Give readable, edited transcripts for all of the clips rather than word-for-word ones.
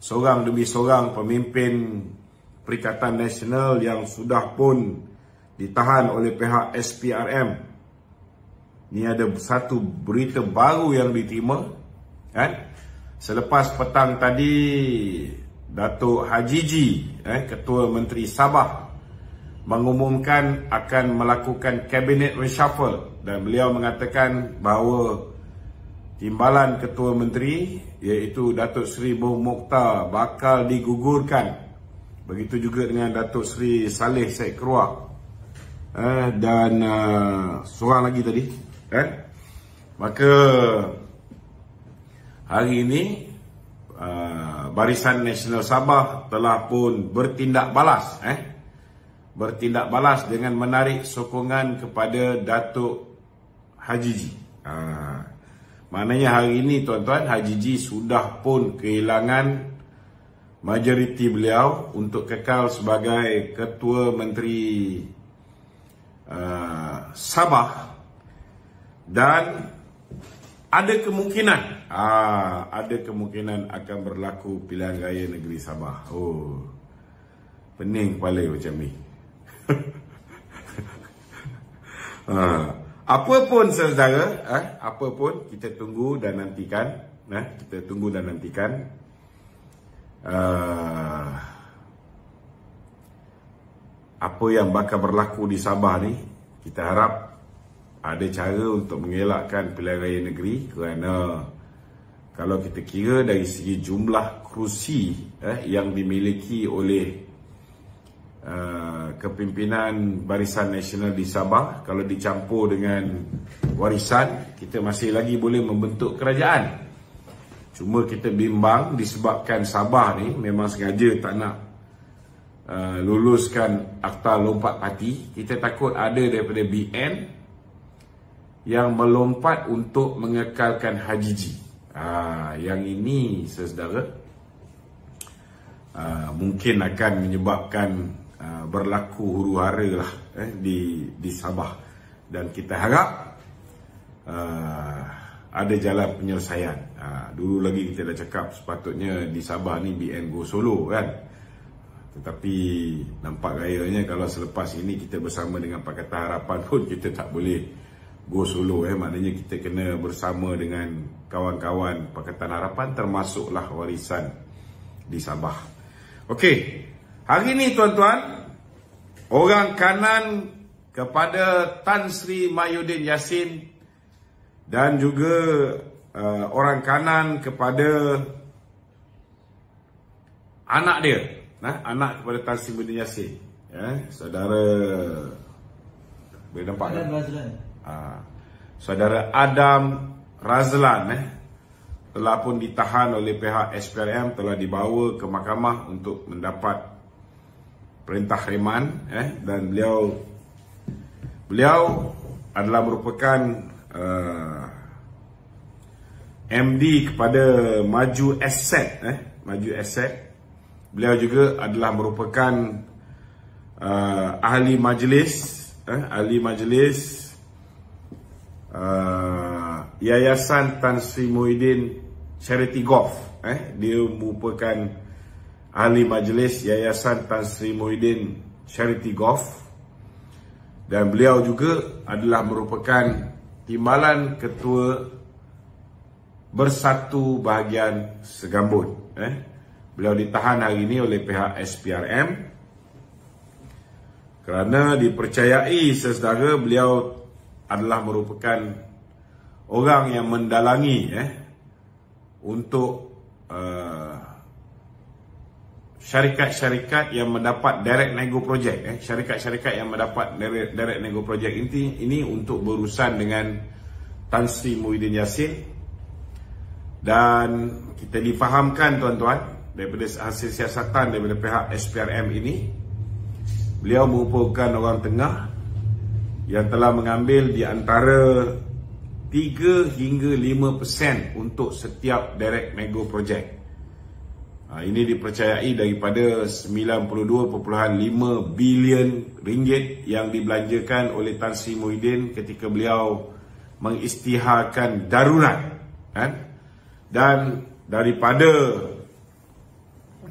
seorang demi seorang pemimpin Perikatan Nasional yang sudah pun ditahan oleh pihak SPRM. Ini ada satu berita baru yang diterima, kan? Selepas petang tadi Datuk Hajiji, Ketua Menteri Sabah, mengumumkan akan melakukan kabinet reshuffle, dan beliau mengatakan bahawa timbalan Ketua Menteri iaitu Datuk Seri Boh Mokhtar bakal digugurkan. Begitu juga dengan Datuk Seri Saleh Said Keruak dan seorang lagi tadi, Maka hari ini Barisan Nasional Sabah telah pun bertindak balas, bertindak balas dengan menarik sokongan kepada Datuk Hajiji. Maknanya hari ini tuan-tuan, Hajiji sudah pun kehilangan majoriti beliau untuk kekal sebagai Ketua Menteri Sabah, dan ada kemungkinan akan berlaku pilihan raya negeri Sabah. Pening kepala macam ni. Apapun saudara, apapun kita tunggu dan nantikan, apa yang bakal berlaku di Sabah ni. Kita harap ada cara untuk mengelakkan pilihan raya negeri, kerana kalau kita kira dari segi jumlah kerusi yang dimiliki oleh kepimpinan Barisan Nasional di Sabah, kalau dicampur dengan warisan, kita masih lagi boleh membentuk kerajaan. Cuma kita bimbang disebabkan Sabah ni memang sengaja tak nak luluskan Akta Lompat Parti. Kita takut ada daripada BN yang melompat untuk mengekalkan Hajiji. Yang ini saudara, mungkin akan menyebabkan berlaku huru-hara lah di Sabah, dan kita harap ada jalan penyelesaian. Dulu lagi kita dah cakap sepatutnya di Sabah ni BN go solo, kan? Tetapi nampak gayanya kalau selepas ini kita bersama dengan Pakatan Harapan pun kita tak boleh go solo. Maknanya kita kena bersama dengan kawan-kawan Pakatan Harapan, termasuklah warisan di Sabah. Okey, hari ini tuan-tuan, orang kanan kepada Tan Sri Mahyudin Yassin dan juga orang kanan kepada anak dia, anak kepada Tan Sri Mahyudin Yassin, saudara, boleh nampak kan? Saudara Adam Razlan telah pun ditahan oleh pihak SPRM, telah dibawa ke mahkamah untuk mendapat perintah reman, dan beliau adalah merupakan MD kepada Maju Asset, Maju Asset. Beliau juga adalah merupakan ahli majlis Yayasan Tan Sri Muhyiddin Charity Golf. Dia merupakan ahli majlis Yayasan Tan Sri Muhyiddin Charity Golf, dan beliau juga adalah merupakan timbalan Ketua Bersatu Bahagian Segambut. Beliau ditahan hari ini oleh pihak SPRM kerana dipercayai saudara beliau adalah merupakan orang yang mendalangi untuk syarikat-syarikat yang mendapat direct nego project, syarikat-syarikat yang mendapat direct nego project ini untuk berurusan dengan Tan Sri Muhyiddin Yassin. Dan kita difahamkan tuan-tuan, daripada hasil siasatan daripada pihak SPRM ini, beliau merupakan orang tengah yang telah mengambil di antara 3 hingga 5% untuk setiap direct nego project. Ini dipercayai daripada 92.5 bilion ringgit yang dibelanjakan oleh Tan Sri Muhyiddin ketika beliau mengisytiharkan darurat, Dan daripada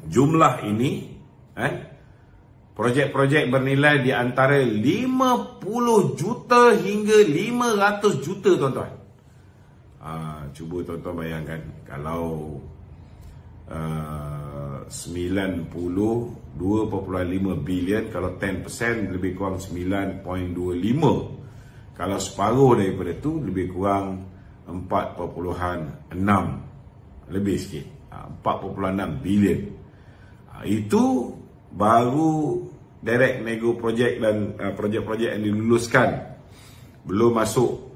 jumlah ini, projek-projek bernilai di antara 50 juta hingga 500 juta, tuan-tuan. Cuba tuan-tuan bayangkan, kalau 92.5 bilion, kalau 10% lebih kurang 9.25. Kalau separuh daripada itu lebih kurang 4.6, lebih sikit, 4.6 bilion. Itu baru direct nego projek dan projek-projek yang diluluskan. Belum masuk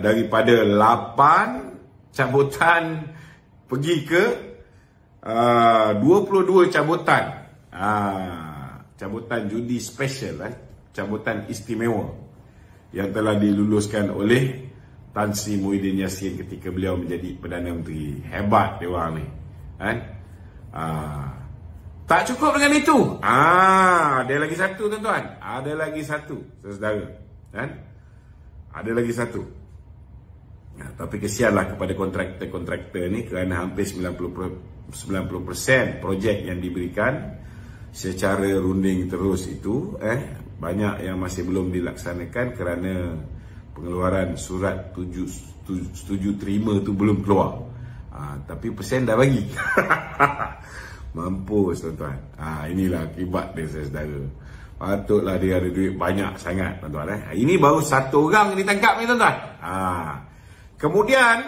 daripada 8 cabutan pergi ke 22 cabutan. Cabutan judi special, cabutan istimewa yang telah diluluskan oleh Tan Sri Muhyiddin Yassin ketika beliau menjadi Perdana Menteri. Hebat dia orang ni, tak cukup dengan itu. Ada lagi satu, tuan-tuan. Ada lagi satu, saudara. Ada lagi satu. Tapi kesianlah kepada kontraktor-kontraktor ni, kerana hampir 90% projek yang diberikan secara runding terus itu, banyak yang masih belum dilaksanakan kerana pengeluaran surat setuju terima tu belum keluar. Tapi persen dah bagi. Mampus, tuan-tuan. Inilah akibat dia, saudara. Patutlah dia ada duit banyak sangat, tuan-tuan. Ini baru satu orang ditangkap ni, tuan-tuan. Kemudian,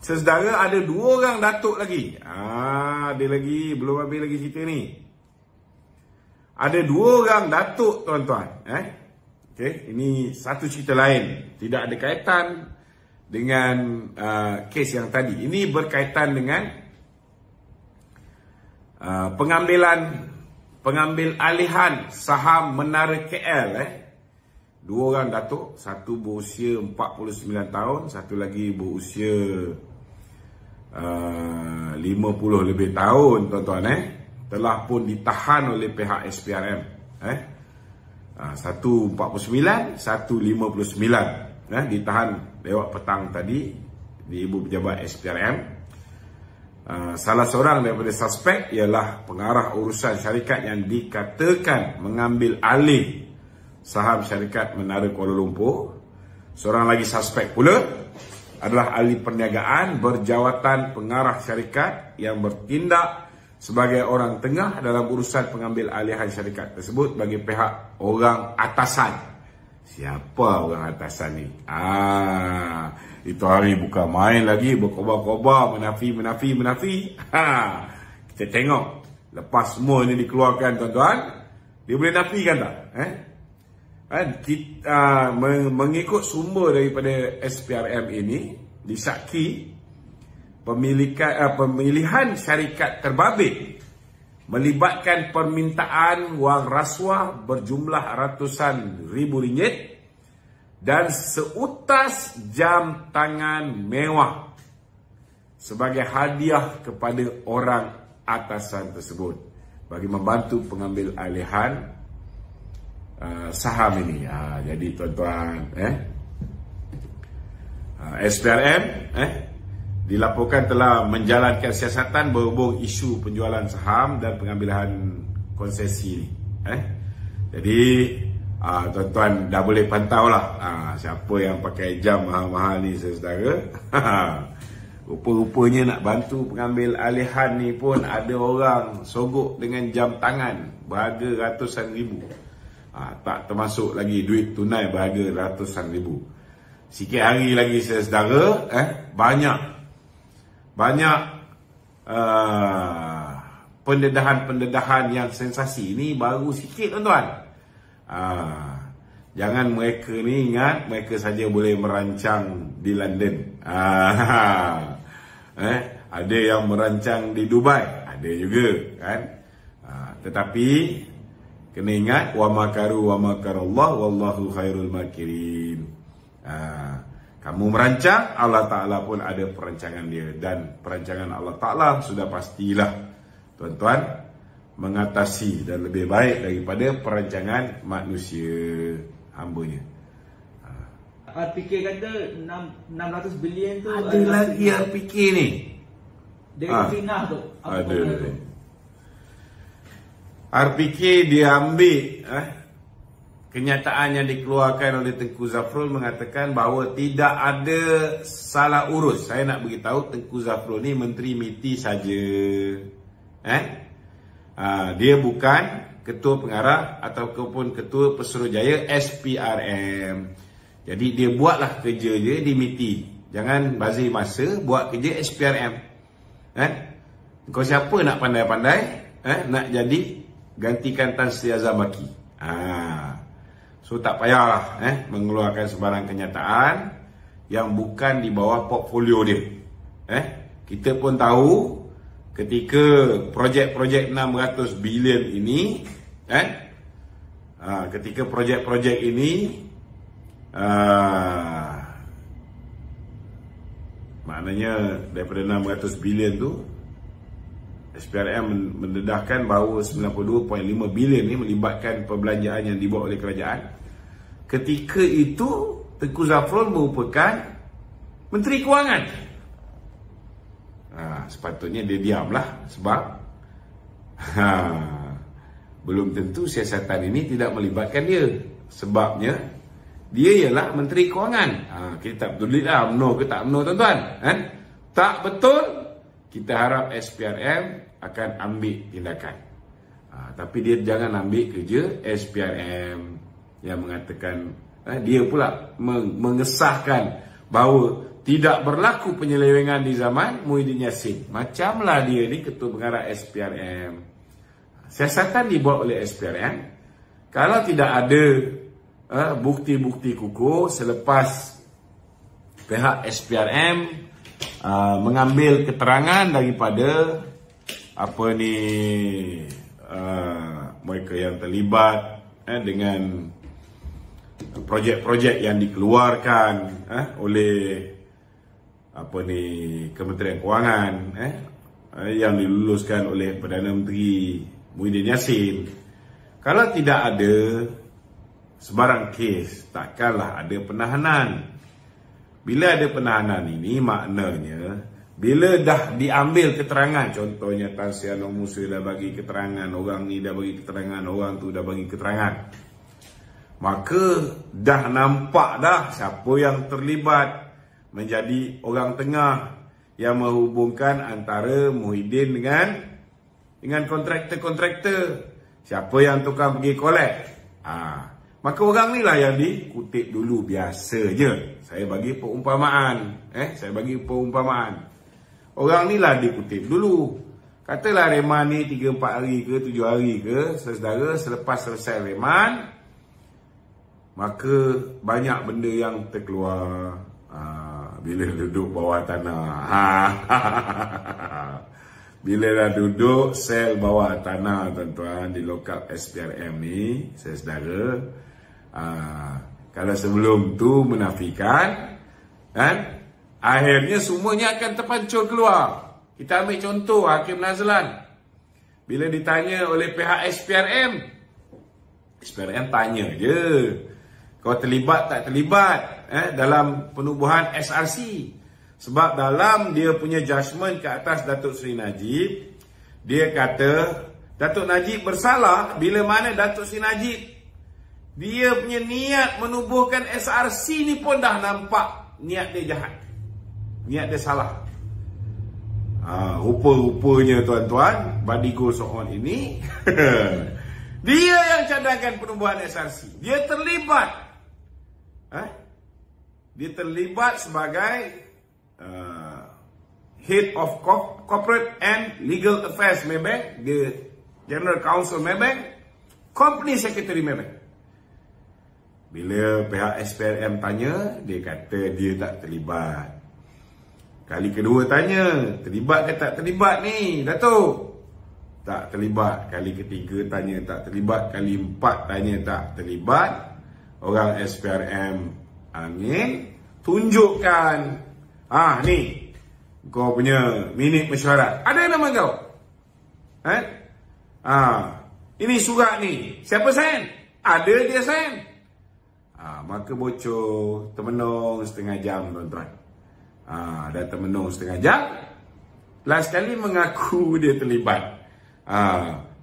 saudara, ada 2 orang datuk lagi. Ada lagi, belum habis lagi cerita ni. Ada 2 orang datuk, tuan-tuan. Okey, ini satu cerita lain. Tidak ada kaitan dengan kes yang tadi. Ini berkaitan dengan pengambil alihan saham Menara KL. 2 orang datuk, satu berusia 49 tahun, satu lagi berusia 50 lebih tahun, tuan-tuan. Telah pun ditahan oleh pihak SPRM. Satu 49, satu 59. Ditahan lewat petang tadi di Ibu Pejabat SPRM. Salah seorang daripada suspek ialah pengarah urusan syarikat yang dikatakan mengambil alih saham syarikat Menara Kuala Lumpur. Seorang lagi suspek pula adalah ahli perniagaan berjawatan pengarah syarikat yang bertindak sebagai orang tengah dalam urusan pengambil alihan syarikat tersebut bagi pihak orang atasan. Siapa orang atasan ni? Itu hari bukan main lagi, berkobar-kobar, menafi. Kita tengok lepas semua ni dikeluarkan, tuan-tuan, dia boleh nafikan tak? Kita mengikut sumber daripada SPRM ini, disyaki pemilihan syarikat terbabit melibatkan permintaan wang rasuah berjumlah ratusan ribu ringgit dan seutas jam tangan mewah sebagai hadiah kepada orang atasan tersebut bagi membantu pengambil alihan saham ini. Jadi, tuan-tuan, SPRM dilaporkan telah menjalankan siasatan berhubung isu penjualan saham dan pengambilan konsesi ni. Jadi, tuan-tuan dah boleh pantau lah siapa yang pakai jam mahal-mahal ni, saudara. Rupa-rupanya nak bantu pengambil alihan ni pun ada orang sogok dengan jam tangan berharga ratusan ribu. Tak termasuk lagi duit tunai berharga ratusan ribu. Sikit hari lagi, saudara, banyak pendedahan yang sensasi. Ini baru sikit, tuan-tuan. Jangan mereka ni ingat mereka saja boleh merancang di London. Ada yang merancang di Dubai, ada juga, kan. Tetapi kena ingat, wa makaru wa makarallah wallahu khairul makirin. Kamu merancang, Allah Ta'ala pun ada perancangan dia. Dan perancangan Allah Ta'ala sudah pastilah, tuan-tuan, mengatasi dan lebih baik daripada perancangan manusia hambanya. RPK kata 600 bilion tu ada lagi RPK ni. Dia fitnah tu. Ada. RPK dia ambil kenyataan yang dikeluarkan oleh Tengku Zafrul mengatakan bahawa tidak ada salah urus. Saya nak beritahu Tengku Zafrul ni Menteri MITI saja. Dia bukan Ketua Pengarah ataupun Ketua Pesuruhjaya SPRM. Jadi dia buatlah kerja dia di MITI. Jangan bazir masa buat kerja SPRM. Kau siapa nak pandai-pandai nak jadi gantikan Tan Sri Azam Baki. So tak payahlah mengeluarkan sebarang kenyataan yang bukan di bawah portfolio dia. Kita pun tahu ketika projek-projek 600 bilion ini, ketika projek-projek ini maknanya daripada 600 bilion tu SPRM mendedahkan bahawa 92.5 bilion ni melibatkan perbelanjaan yang dibuat oleh kerajaan. Ketika itu Tengku Zafrul merupakan Menteri Kewangan. Sepatutnya dia diamlah sebab belum tentu siasatan ini tidak melibatkan dia. Sebabnya dia ialah Menteri Kewangan. Kita tak peduli lah UMNO ke tak UMNO, tuan-tuan. Tak betul, kita harap SPRM akan ambil tindakan. Tapi dia jangan ambil kerja SPRM yang mengatakan dia pula mengesahkan bahawa tidak berlaku penyelewengan di zaman Muhyiddin Yassin. Macamlah dia ni Ketua Pengarah SPRM. Siasatan dibuat oleh SPRM. Kalau tidak ada bukti-bukti kukuh selepas pihak SPRM mengambil keterangan daripada mereka yang terlibat dengan projek-projek yang dikeluarkan oleh Kementerian Kewangan yang diluluskan oleh Perdana Menteri Muhyiddin Yassin. Kalau tidak ada sebarang kes, takkanlah ada penahanan. Bila ada penahanan ini maknanya bila dah diambil keterangan, contohnya Tan Sri Anwar Musa dah bagi keterangan, orang ni dah bagi keterangan, orang tu dah bagi keterangan, maka dah nampak dah siapa yang terlibat menjadi orang tengah yang menghubungkan antara Muhyiddin dengan kontraktor-kontraktor. Siapa yang tukang pergi collect. Maka orang ni lah yang dikutip dulu. Biasa je. Saya bagi perumpamaan. Orang ni lah dikutip dulu. Katalah reman ni 3-4 hari ke 7 hari ke, saudara, selepas selesai reman, maka banyak benda yang terkeluar. Bila duduk bawah tanah. Bila dah duduk sel bawah tanah, tuan-tuan, di lokal SPRM ni, saudara, kalau sebelum tu menafikan, akhirnya semuanya akan terpancur keluar. Kita ambil contoh Hakim Nazlan. Bila ditanya oleh pihak SPRM tanya je, kau terlibat tak terlibat dalam penubuhan SRC? Sebab dalam dia punya judgement ke atas Datuk Seri Najib, dia kata Datuk Najib bersalah bila mana Datuk Seri Najib dia punya niat menubuhkan SRC ni pun dah nampak niat dia jahat, niat dia salah. Rupa-rupanya tuan-tuan, Badigo Sohon ini dia yang cadangkan penubuhan SRC. Dia terlibat. Dia terlibat sebagai Head of Corporate and Legal Affairs Maybank, the General Counsel Maybank, Company Secretary Maybank. Bila pihak SPRM tanya, dia kata dia tak terlibat. Kali kedua tanya, terlibat ke tak terlibat ni, Datuk? Tak terlibat. Kali ketiga tanya tak terlibat. Kali empat tanya tak terlibat. Orang SPRM angin, tunjukkan. Ni kau punya minit mesyuarat. Ada nama kau? Ini surat ni. Siapa sign? Ada dia sign. Maka bocor, termenung setengah jam, tuan-tuan. Dah termenung setengah jam. Last kali mengaku dia terlibat.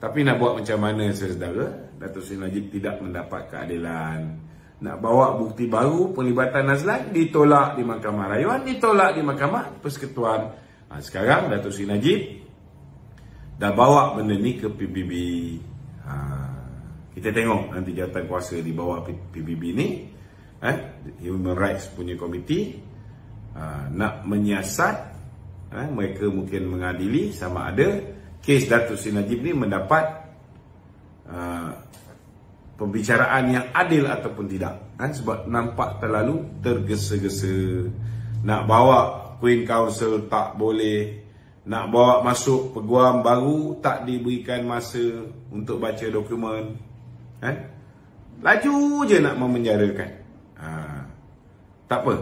Tapi nak buat macam mana saudara? Datuk Seri Najib tidak mendapat keadilan. Nak bawa bukti baru pelibatan Nazlan, ditolak di Mahkamah Rayuan, ditolak di Mahkamah Persekutuan. Sekarang Datuk Seri Najib dah bawa benda ni ke PBB. Kita tengok nanti jawatan kuasa di bawah PBB ni, Human Rights punya komiti, nak menyiasat, mereka mungkin mengadili sama ada kes Datuk Seri Najib ni mendapat pembicaraan yang adil ataupun tidak. Sebab nampak terlalu tergesa-gesa. Nak bawa Queen Council tak boleh, nak bawa masuk peguam baru tak diberikan masa untuk baca dokumen. Laju je nak memenjarakan. Tak apa,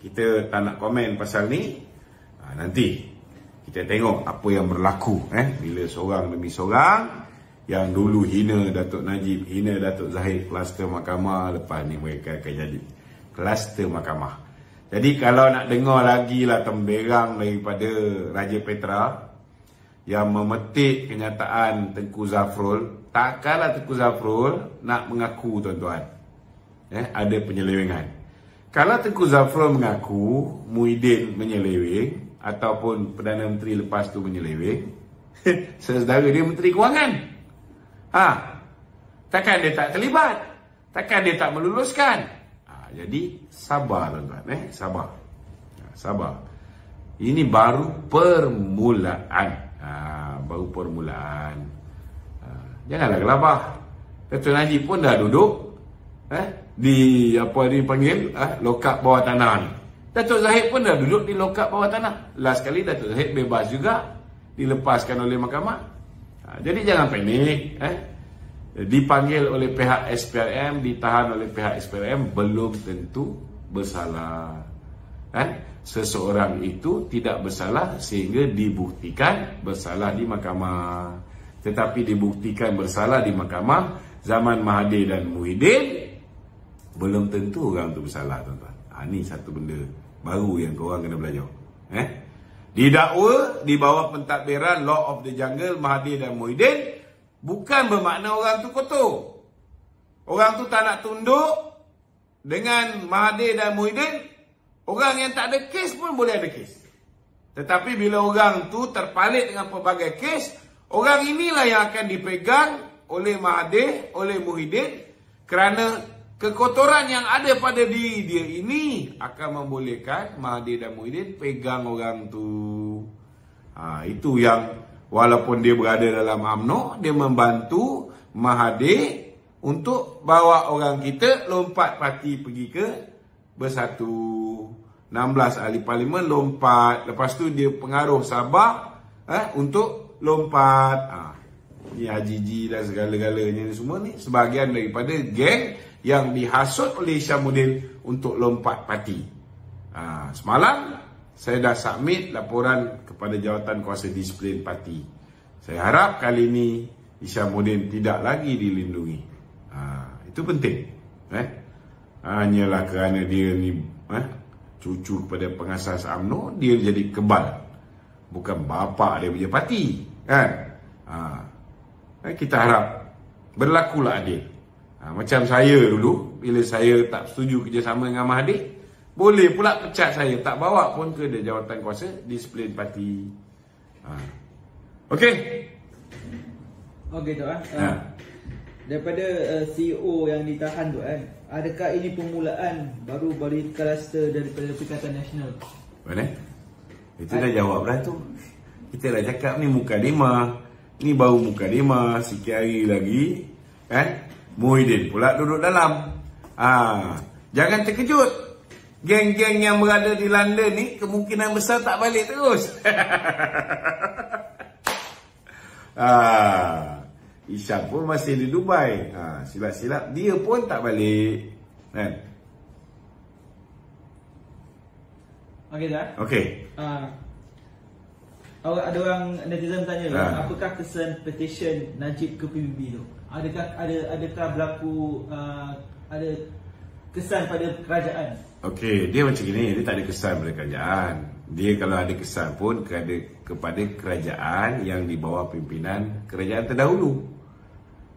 kita tak nak komen pasal ni. Nanti kita tengok apa yang berlaku bila seorang demi seorang yang dulu hina Datuk Najib, hina Datuk Zahid, kluster mahkamah, lepas ni mereka akan jadi kluster mahkamah. Jadi kalau nak dengar lagi lah temberang daripada Raja Petra yang memetik kenyataan Tengku Zafrul, takkanlah Tengku Zafrul nak mengaku, tuan-tuan, ada penyelewengan. Kalau Tengku Zafrul mengaku Muhyiddin menyeleweng ataupun Perdana Menteri lepas tu menyeleweng, saudara dia Menteri Kewangan. Takkan dia tak terlibat? Takkan dia tak meluluskan? Jadi sabar, tuan-tuan, sabar. Ini baru permulaan. Baru permulaan. Janganlah gelabah. Datuk Najib pun dah duduk di apa dipanggil lokap bawah tanah ni. Datuk Zahid pun dah duduk di lokap bawah tanah. Last kali Datuk Zahid bebas juga, dilepaskan oleh mahkamah. Jadi jangan panik. Dipanggil oleh pihak SPRM, ditahan oleh pihak SPRM, belum tentu bersalah. Seseorang itu tidak bersalah sehingga dibuktikan bersalah di mahkamah. Tetapi dibuktikan bersalah di mahkamah zaman Mahathir dan Muhyiddin, belum tentu orang itu bersalah, tuan-tuan. Ini satu benda baru yang korang kena belajar. Didakwa di bawah pentadbiran Law of the Jungle Mahathir dan Muhyiddin bukan bermakna orang tu kotor. Orang tu tak nak tunduk dengan Mahathir dan Muhyiddin. Orang yang tak ada kes pun boleh ada kes. Tetapi bila orang tu terpalit dengan pelbagai kes, orang inilah yang akan dipegang oleh Mahathir, oleh Muhyiddin, kerana kekotoran yang ada pada diri dia ini akan membolehkan Mahathir dan Muhyiddin pegang orang tu. Itu yang walaupun dia berada dalam UMNO, dia membantu Mahathir untuk bawa orang kita lompat parti pergi ke Bersatu. 16 ahli parlimen lompat. Lepas tu dia pengaruh Sabah untuk lompat. Ni Haji Ji dan segala-galanya ni semua ni sebahagian daripada geng yang dihasut oleh Hishamuddin untuk lompat parti. Semalam saya dah submit laporan kepada Jawatan Kuasa Disiplin Parti. Saya harap kali ini Hishamuddin tidak lagi dilindungi. Itu penting. Hanyalah kerana dia ni cucu kepada pengasas UMNO, dia jadi kebal. Bukan bapa dia punya parti. Kita harap berlakulah adil. Macam saya dulu, bila saya tak setuju kerjasama dengan Mahathir, boleh pula pecat saya, tak bawa pun ke Jawatan Kuasa Disiplin Parti. Okey. Okey tu daripada CEO yang ditahan tu adakah ini permulaan baru bagi kluster daripada Perikatan Nasional? Mana? Itu dah jawab dah tu. Kita dah cakap ni mukadimah. Ni baru mukadimah, sikit hari lagi Muhyiddin pula duduk dalam. Jangan terkejut. Geng-geng yang berada di London ni kemungkinan besar tak balik terus. Isyam pun masih di Dubai. Silap-silap dia pun tak balik. Okey dah. Okey. Ada orang netizen tanya apakah kesan petition Najib ke PBB tu? Adakah berlaku ada kesan pada kerajaan? Okey, dia macam gini, dia tak ada kesan pada kerajaan. Dia kalau ada kesan pun kepada kerajaan yang di bawah pimpinan kerajaan terdahulu.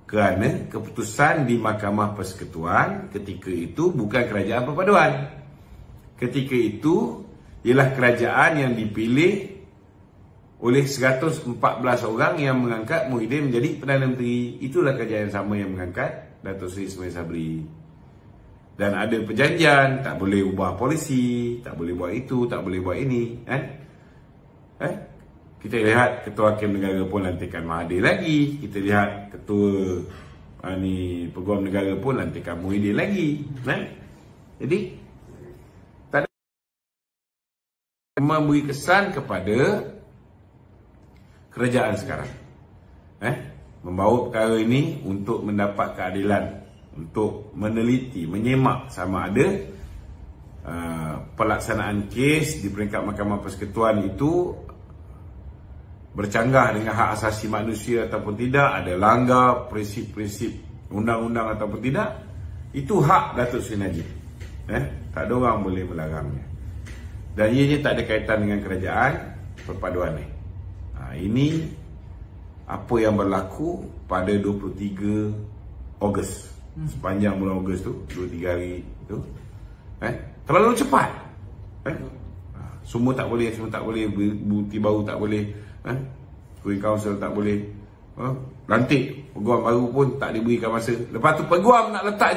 Kerana keputusan di Mahkamah Persekutuan ketika itu bukan kerajaan perpaduan. Ketika itu ialah kerajaan yang dipilih oleh 114 orang yang mengangkat Muhyiddin menjadi Perdana Menteri. Itulah kerajaan yang sama yang mengangkat Datuk Seri Ismail Sabri. Dan ada perjanjian, tak boleh ubah polisi, tak boleh buat itu, tak boleh buat ini, kan? Kita lihat Ketua Hakim Negara pun lantikan Mahathir lagi. Kita lihat Ketua Peguam Negara pun lantikan Muhyiddin lagi, kan? Jadi tak ada memberi kesan kepada kerajaan sekarang, membawa perkara ini untuk mendapat keadilan, untuk meneliti, menyemak sama ada pelaksanaan kes di peringkat Mahkamah Persekutuan itu bercanggah dengan hak asasi manusia ataupun tidak, ada langgar prinsip-prinsip undang-undang ataupun tidak. Itu hak Datuk Seri Najib, tak ada orang boleh melarangnya. Dan ianya tak ada kaitan dengan kerajaan perpaduan ni. Ini apa yang berlaku pada 23 Ogos. Sepanjang bulan Ogos tu, 23 hari tu, terlalu cepat. Semua tak boleh, bukti baru tak boleh, Queen Council tak boleh, lantik peguam baru pun tak diberikan masa. Lepas tu peguam nak letak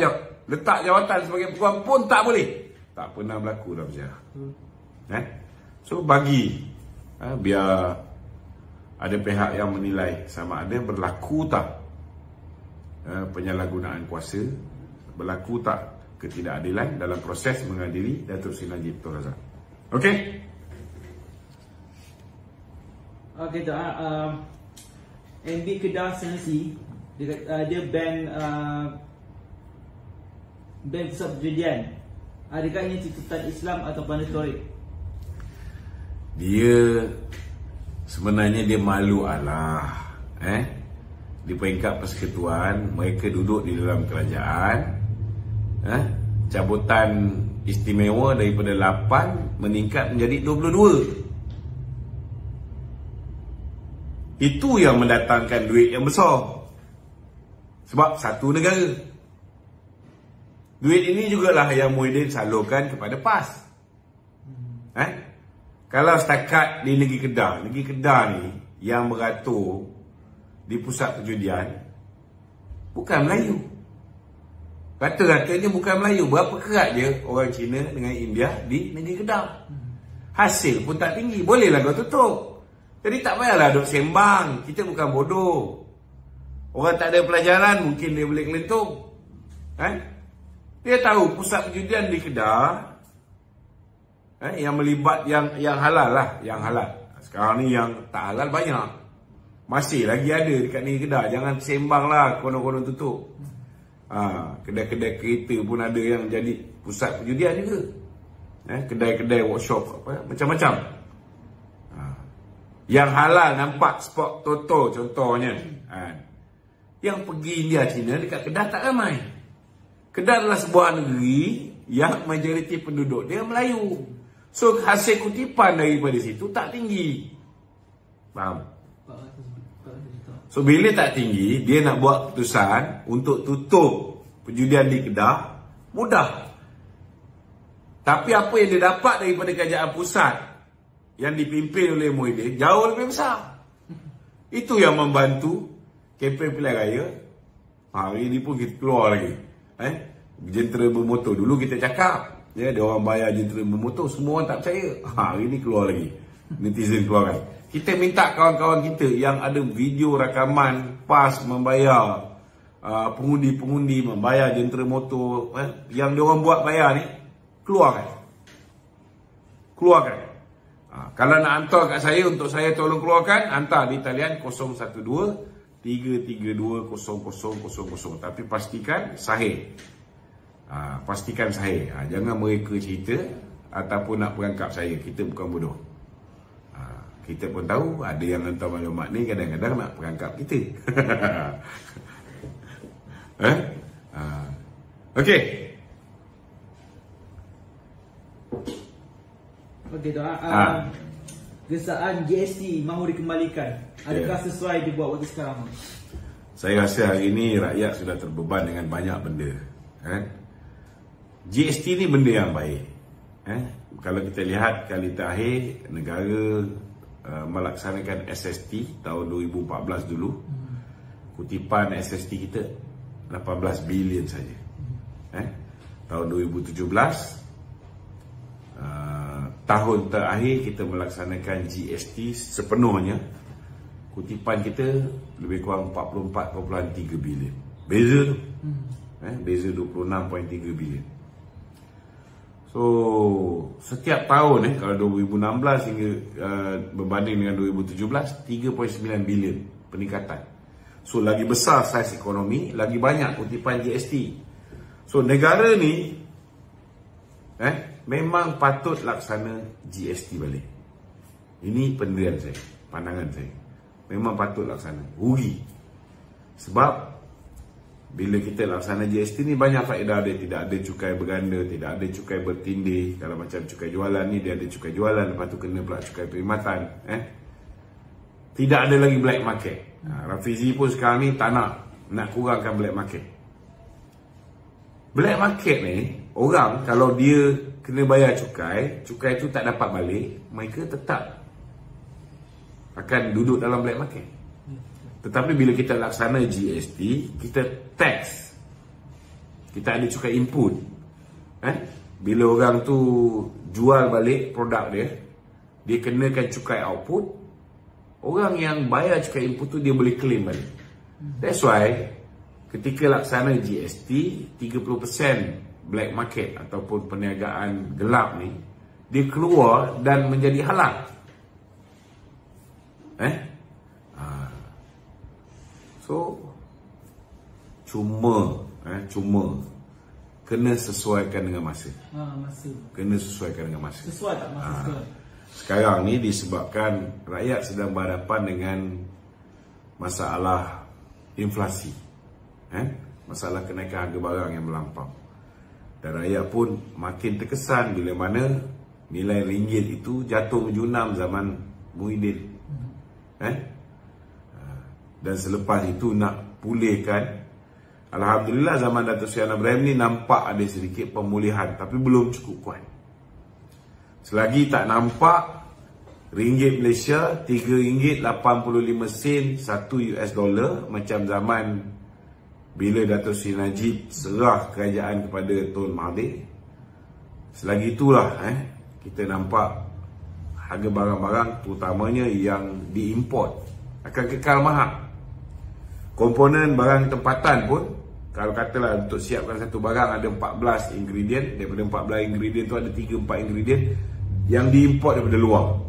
jawatan sebagai peguam pun tak boleh. Tak pernah berlaku dalam sejarah. So bagi biar ada pihak yang menilai sama ada berlaku tak penyalahgunaan kuasa, berlaku tak ketidakadilan dalam proses mengadili Datuk Seri Najib Tun Razak. Okey? Okey tak, MB Kedah Sensi dia ban pusat perjudian. Adakah ini tuntutan Islam atau mandatorik? Dia sebenarnya dia malu Allah, di peringkat persekutuan mereka duduk di dalam kerajaan, cabutan istimewa daripada 8 meningkat menjadi 22. Itu yang mendatangkan duit yang besar. Sebab satu negara. Duit ini jugalah yang Muhyiddin salurkan kepada PAS. Kalau setakat di negeri Kedah ni yang beratur di pusat perjudian bukan Melayu. Rata-ratanya bukan Melayu. Berapa kerat je orang Cina dengan India di negeri Kedah. Hasil pun tak tinggi. Bolehlah kau tutup. Jadi tak payahlah duk sembang. Kita bukan bodoh. Orang tak ada pelajaran mungkin dia boleh kelentung. Dia tahu pusat perjudian di Kedah yang melibat yang halal lah, yang halal. Sekarang ni yang tak halal banyak. Masih lagi ada dekat negeri Kedah. Jangan sembang lah konon-konon tutup. Kedai-kedai kereta pun ada yang jadi pusat perjudian juga. Kedai-kedai workshop macam-macam. Yang halal nampak spot Toto contohnya. Yang pergi India Cina dekat Kedah tak ramai. Kedah adalah sebuah negeri yang majoriti penduduk dia Melayu. So hasil kutipan daripada situ tak tinggi. Faham? So bila tak tinggi, dia nak buat keputusan untuk tutup perjudian di Kedah, mudah. Tapi apa yang dia dapat daripada kerajaan pusat yang dipimpin oleh Muhyiddin jauh lebih besar. Itu yang membantu kempen pilihan raya. Hari ini pun kita keluar lagi. Jentera bermotor. Dulu kita cakap, dia orang bayar jentera bermotor, semua orang tak percaya. Hari ini keluar lagi. Netizen keluarkan. Kita minta kawan-kawan kita yang ada video rakaman PAS membayar pengundi-pengundi, membayar jentera motor, yang diorang buat bayar ni, keluarkan. Kalau nak hantar kat saya untuk saya tolong keluarkan, hantar di talian 012-332-0000. Tapi pastikan sahih. Pastikan sahih. Jangan mereka cerita ataupun nak perangkap saya. Kita bukan bodoh. Kita pun tahu ada yang hantar maklumat ni kadang-kadang nak perangkap kita. Okey. Okey tuan. Gesaan GST mahu dikembalikan. Adakah sesuai dibuat waktu sekarang? Saya rasa hari ini rakyat sudah terbeban dengan banyak benda. GST ni benda yang baik. Kalau kita lihat kali terakhir negara melaksanakan SST tahun 2014 dulu, kutipan SST kita 18 bilion saja. Tahun 2017 tahun terakhir kita melaksanakan GST sepenuhnya, kutipan kita lebih kurang 44.3 bilion. Beza tu. Beza 26.3 bilion. So setiap tahun kalau 2016 hingga berbanding dengan 2017, 3.9 bilion peningkatan. So lagi besar saiz ekonomi, lagi banyak kutipan GST. So negara ni memang patut laksana GST balik. Ini pendirian saya, pandangan saya. Memang patut laksana. Rugi. Sebab bila kita laksana GST ni banyak faedah dia. Tidak ada cukai berganda, tidak ada cukai bertindih. Kalau macam cukai jualan ni, dia ada cukai jualan, lepas tu kena pula cukai perkhidmatan. Tidak ada lagi black market. Rafizi pun sekarang ni tak nak kurangkan black market. Black market ni, orang kalau dia kena bayar cukai tu tak dapat balik, mereka tetap akan duduk dalam black market. Tetapi bila kita laksana GST, kita tax, kita ada cukai input. Bila orang tu jual balik produk dia kenakan cukai output. Orang yang bayar cukai input tu dia boleh claim balik. That's why ketika laksana GST, 30% black market ataupun perniagaan gelap ni dia keluar dan menjadi halal. So cuma kena sesuaikan dengan masa. Kena sesuaikan dengan masa. Sesuai tak masa sekarang ni disebabkan rakyat sedang berhadapan dengan masalah inflasi. Masalah kenaikan harga barang yang melampau. Dan rakyat pun makin terkesan bila mana nilai ringgit itu jatuh menjunam zaman Muhyiddin. Dan selepas itu nak pulihkan, alhamdulillah zaman Datuk Seri Anwar Ibrahim ni nampak ada sedikit pemulihan, tapi belum cukup kuat. Selagi tak nampak ringgit Malaysia RM3.85 $1 macam zaman bila Datuk Seri Najib serah kerajaan kepada Tun Mahathir, selagi itulah kita nampak harga barang-barang terutamanya yang diimport akan kekal mahal. Komponen barang tempatan pun, kalau katalah untuk siapkan satu barang ada 14 ingredient, daripada 14 ingredient tu ada 3-4 ingredient yang diimport daripada luar.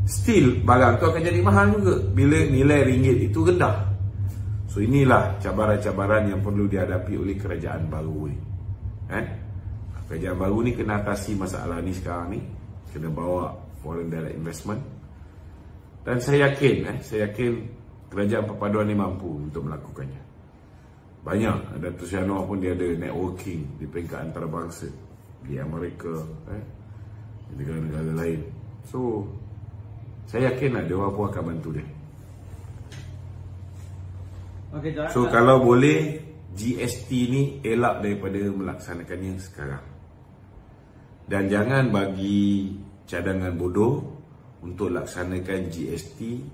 Still barang tu akan jadi mahal juga bila nilai ringgit itu rendah. So inilah cabaran-cabaran yang perlu dihadapi oleh kerajaan baru ni. Kerajaan baru ni kena atasi masalah ni sekarang ni, kena bawa foreign direct investment. Dan saya yakin kerajaan perpaduan ni mampu untuk melakukannya. Banyak, Datuk Seri Anwar pun dia ada networking di peringkat antarabangsa di Amerika, di negara-negara lain. So saya yakin dia orang pun akan bantu dia. So kalau boleh GST ni elak daripada melaksanakannya sekarang. Dan jangan bagi cadangan bodoh untuk laksanakan GST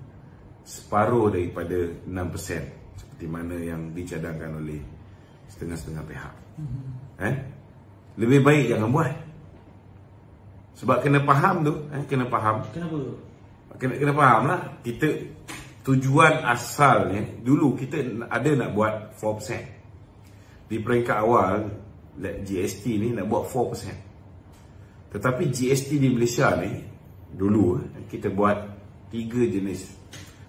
separuh daripada 6% seperti mana yang dicadangkan oleh setengah-setengah pihak. Lebih baik jangan buat. Sebab kena faham tu, kena faham. Kenapa? Kena faham lah. Kita tujuan asalnya dulu kita ada nak buat 4%. Di peringkat awal GST ni nak buat 4%. Tetapi GST di Malaysia ni dulu kita buat 3 jenis.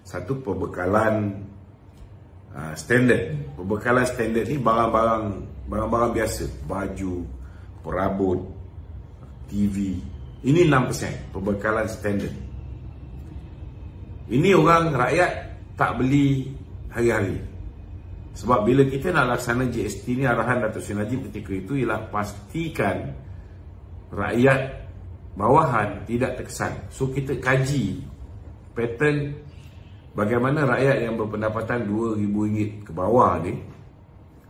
Satu perbekalan standard. Perbekalan standard ni barang-barang biasa, baju, perabot, TV. Ini 6% perbekalan standard. Ini orang rakyat tak beli hari-hari. Sebab bila kita nak laksana GST ni, arahan Datuk Seri Najib ketika itu ialah pastikan rakyat bawahan tidak terkesan. So kita kaji pattern bagaimana rakyat yang berpendapatan RM2,000 ke bawah ni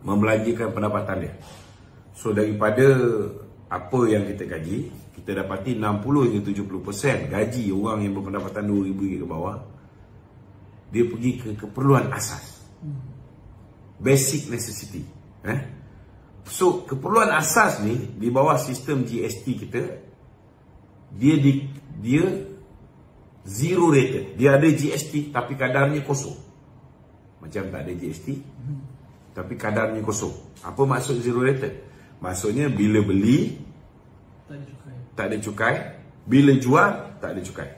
membelanjakan pendapatan dia. So daripada apa yang kita kaji, kita dapati 60 hingga 70% gaji orang yang berpendapatan RM2,000 ke bawah dia pergi ke keperluan asas, basic necessity. So keperluan asas ni di bawah sistem GST kita, dia zero rated. Dia ada GST tapi kadarnya kosong. Macam tak ada GST tapi kadarnya kosong. Apa maksud zero rated? Maksudnya bila beli tak ada cukai, bila jual tak ada cukai.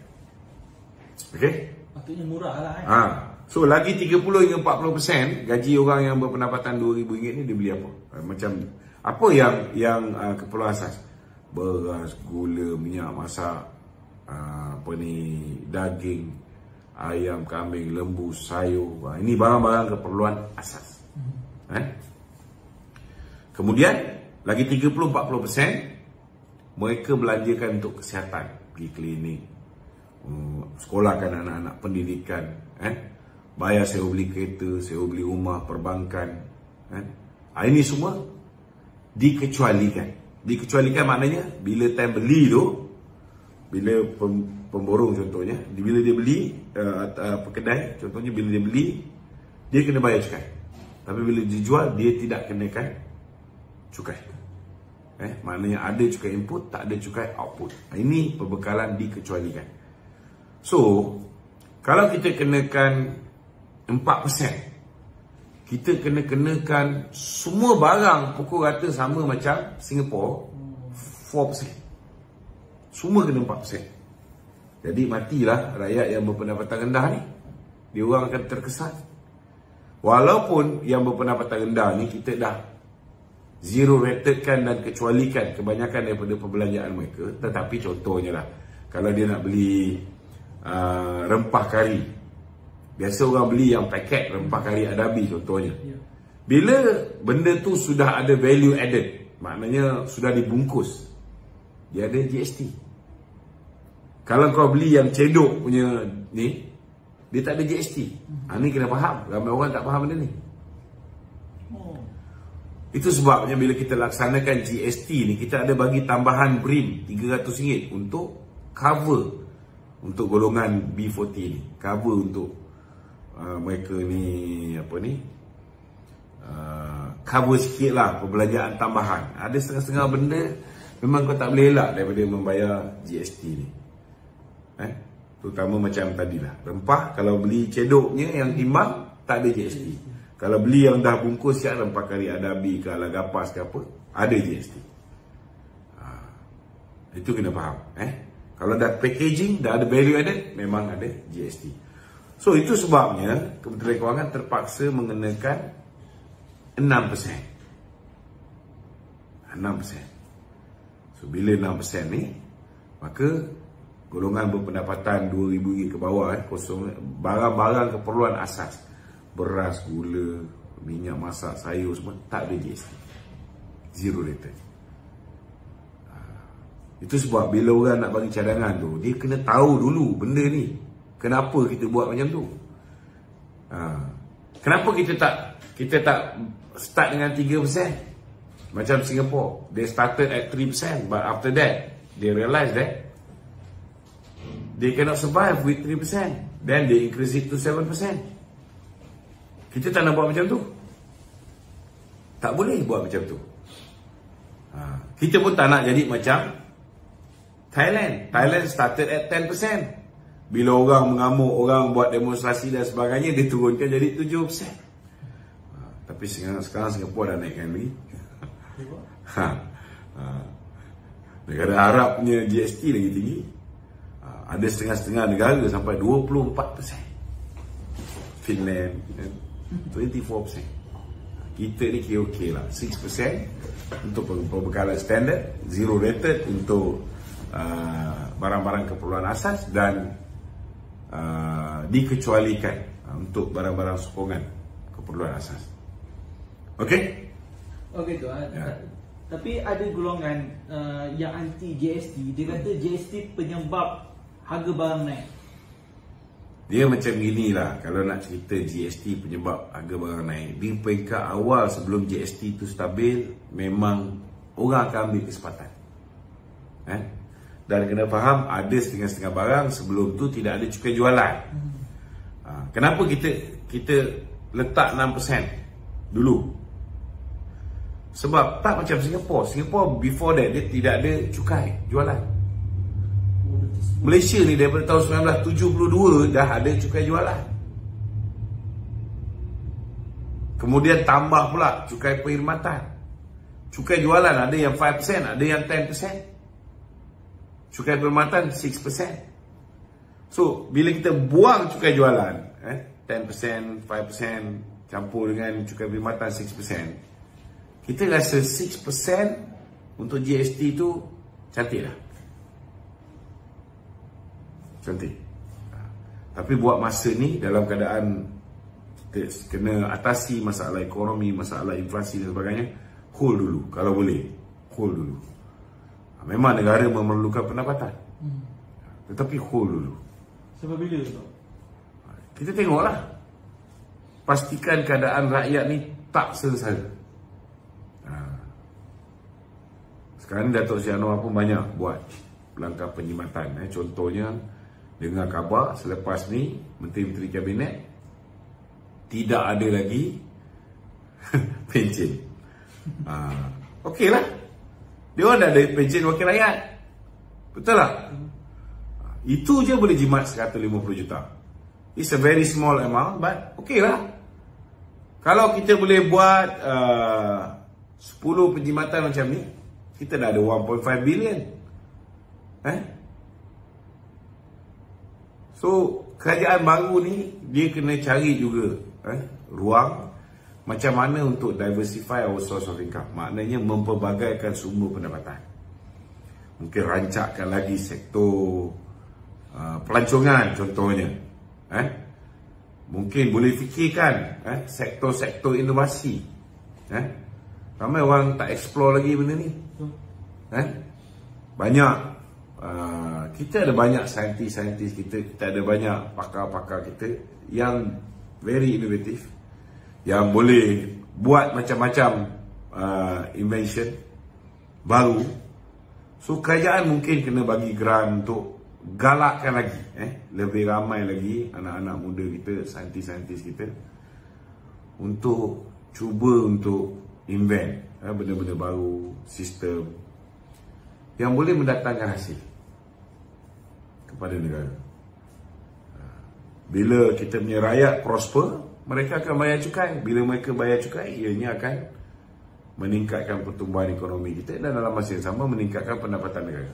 Okey? Maksudnya murah lah So lagi 30 hingga 40% gaji orang yang berpendapatan RM2,000 ni dia beli apa? Macam apa yang keperluan asas? Beras, gula, minyak masak, daging, ayam, kambing, lembu, sayur. Ini barang-barang keperluan asas. Kemudian lagi 30-40% mereka belanjakan untuk kesihatan, pergi klinik, sekolahkan anak-anak, pendidikan, bayar sewa beli kereta, sewa beli rumah, perbankan. Ini semua dikecualikan. Dikecualikan maknanya bila time beli tu, bila pemborong contohnya, bila dia beli pekedai contohnya, bila dia beli dia kena bayar cukai. Tapi bila dijual dia tidak kenakan cukai. Maknanya ada cukai input, tak ada cukai output. Ini perbekalan dikecualikan. So kalau kita kenakan 4%, kita kena kenakan semua barang pukul rata sama macam Singapura 4%. Semua kena 4%. Jadi matilah rakyat yang berpendapatan rendah ni. Dia orang akan terkesan. Walaupun yang berpendapatan rendah ni kita dah zero ratedkan dan kecualikan kebanyakan daripada perbelanjaan mereka. Tetapi contohnya lah, kalau dia nak beli rempah kari, biasa orang beli yang paket rempah kari Adabi contohnya. Bila benda tu sudah ada value added, maknanya sudah dibungkus, dia ada GST. Kalau kau beli yang cedok punya ni, dia tak ada GST. Ni kena faham. Ramai orang tak faham benda ni. Itu sebabnya bila kita laksanakan GST ni, kita ada bagi tambahan BRIM RM300 untuk cover untuk golongan B40 ni. Cover untuk mereka ni cover sikit lah perbelanjaan tambahan. Ada setengah-setengah benda memang kau tak boleh elak daripada membayar GST ni. Terutama macam tadilah, rempah kalau beli cedoknya yang timbang tak ada GST. Kalau beli yang dah bungkus siap rempah kari Adabi ke ala gapas ke apa, ada GST. Itu kena faham. Kalau dah packaging, dah ada value added, memang ada GST. So itu sebabnya Kementerian Kewangan terpaksa mengenakan 6%. 6%. So bila 6% ni, maka golongan berpendapatan RM2,000 ke bawah, barang-barang keperluan asas, beras, gula, minyak masak, sayur semua tak ada GST. Zero rated. Itu sebab bila orang nak bagi cadangan tu, dia kena tahu dulu benda ni. Kenapa kita buat macam tu? Kenapa kita tak start dengan 3%? Macam Singapore, they started at 3%, but after that they realised that they cannot survive with 3%. Then they increase it to 7%. Kita tak nak buat macam tu. Tak boleh buat macam tu. Kita pun tak nak jadi macam Thailand. Thailand started at 10%. Bila orang mengamuk, orang buat demonstrasi dan sebagainya, dia turunkan jadi 7%. Tapi sekarang Singapura dah naikkan lagi. Negara Arab punya GST lagi tinggi. Ada setengah-setengah negara sampai 24%. Finland 24%. Kita ni kira okey lah, 6% untuk perbekalan standard, zero rated untuk barang-barang keperluan asas, dan dikecualikan untuk barang-barang sokongan keperluan asas. Okey? Okey tu. Tapi ada golongan yang anti GST. Dia kata GST penyebab harga barang naik. Dia macam inilah, kalau nak cerita GST penyebab harga barang naik, di peringkat awal sebelum GST itu stabil, memang orang akan ambil kesempatan. Dan kena faham, ada setengah-setengah barang sebelum tu tidak ada cukai jualan. Kenapa kita letak 6% dulu? Sebab tak macam Singapore. Singapore before that dia tidak ada cukai jualan. Malaysia ni daripada tahun 1972 dah ada cukai jualan. Kemudian tambah pula cukai perkhidmatan. Cukai jualan ada yang 5%, ada yang 10%. Cukai perkhidmatan 6%. So, bila kita buang cukai jualan, 10%, 5% campur dengan cukai perkhidmatan 6%, kita rasa 6% untuk GST tu cantik lah. Cantik. Tapi buat masa ni dalam keadaan kita kena atasi masalah ekonomi, masalah inflasi dan sebagainya, hold dulu kalau boleh. Hold dulu. Memang negara memerlukan pendapatan. Tetapi hold dulu. Sampai bila tu? Kita tengoklah. Pastikan keadaan rakyat ni tak sengsara. Sekarang ni Datuk Seri Anwar pun banyak buat langkah penjimatan. Contohnya, dengar khabar selepas ni Menteri-Menteri Kabinet tidak ada lagi pencen. Okey lah. Dia orang dah ada pencen wakil rakyat. Betul tak? Itu je boleh jimat 150 juta. It's a very small amount, but okey lah. Kalau kita boleh buat 10 penjimatan macam ni, kita dah ada 1.5 billion. So, kerajaan baru ni dia kena cari juga ruang macam mana untuk diversify our source of income. Maknanya memperbagaikan sumber pendapatan. Mungkin rancakkan lagi sektor pelancongan contohnya. Mungkin boleh fikirkan sektor-sektor inovasi. Ramai orang tak explore lagi benda ni. Banyak kita ada banyak saintis-saintis kita ada banyak pakar-pakar kita yang very innovative, yang boleh buat macam-macam invention baru. So kerajaan mungkin kena bagi grant untuk galakkan lagi lebih ramai lagi anak-anak muda kita, saintis-saintis kita untuk cuba untuk invent benda-benda baru, sistem yang boleh mendatangkan hasil kepada negara. Bila kita punya rakyat prosper, mereka akan bayar cukai. Bila mereka bayar cukai, ianya akan meningkatkan pertumbuhan ekonomi kita dan dalam masa yang sama meningkatkan pendapatan negara.